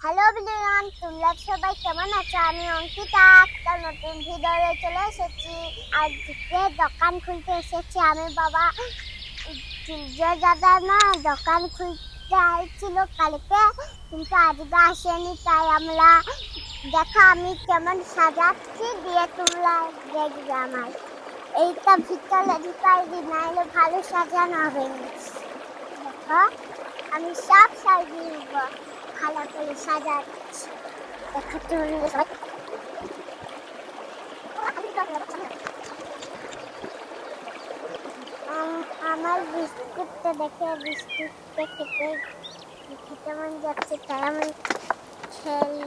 Hello everyone, তোমরা সবাই কেমন আছো? আমি অঙ্কিতা, একটা নতুন ভিডিওতে চলে এসেছি। আজকে দোকান খুলতে এসেছি আমি। বাবা সূর্য দাদা না দোকান খুলতে আসছিল কালকে, কিন্তু আজকে আসেনি। তাই আমরা দেখো আমি কেমন সাজাচ্ছি, দিয়ে তোমরা দেখবে আমার এইটা ভিতরে ঢুকাইবি, নাইলে ভালো সাজানো হবে না। দেখো আমি সব সাজিয়ে দিব, ভালো করে সাজাচ্ছি। দেখো তুমি সবাই আমার বিস্কুটটা দেখে বিস্কুটটা খেতে খেতে মন যাচ্ছে, তাই আমি খেয়ে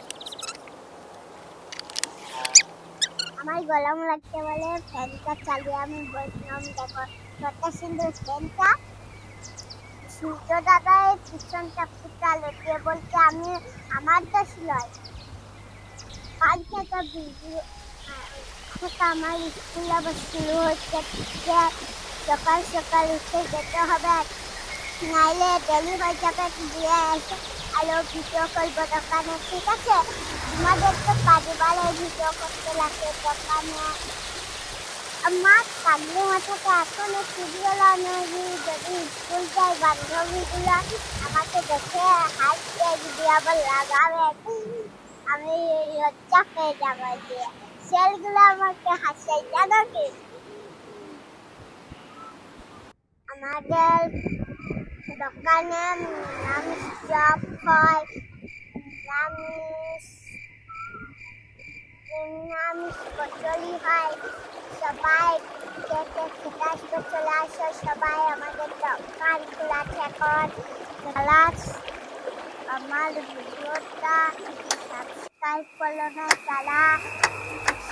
আমার গরম লাগতে বলে ফ্যানটা চালিয়ে আমি বললাম দেখো কত সুন্দর ফ্যানটা। সূর্য দাদা এই পিছনটা ফুটালো, দিয়ে বলছে আমি আমার দোষ নয়, কাল থেকে ভিডিও আমার স্কুল আবার শুরু হচ্ছে, সকাল সকাল উঠে যেতে হবে, নাইলে দেরি হয়ে যাবে। দিয়ে এসে আলো ভিডিও করবো দোকানে, ঠিক আছে? তোমাদের তো পারিবারে ভিডিও করতে লাগে দোকানে। আমার কান্দি মাথাতে এখনো সিরিয়াল আনেনি। যদি স্কুল যাই বান্ধবীগুলো আমাকে দেখে হাসবে, যদি আবার লাগাবে আমি লজ্জা পেয়ে যাবো। দিয়ে সেলগুলো আমাকে হাসে, জানো কি? আমাদের দোকানে নিরামিষ চপ হয়, নিরামিষ নিরামিষ কচুরি হয়। সবাই খেতে খেতে আসবে, চলে আসো সবাই। আমাদের দোকান খোলা আছে এখন। আমার ভিডিওটা সাবস্ক্রাইব করলো না তারা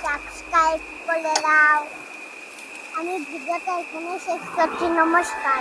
সাবস্ক্রাইব করে দাও। আমি ভিডিওটা এখানে শেষ করছি। নমস্কার।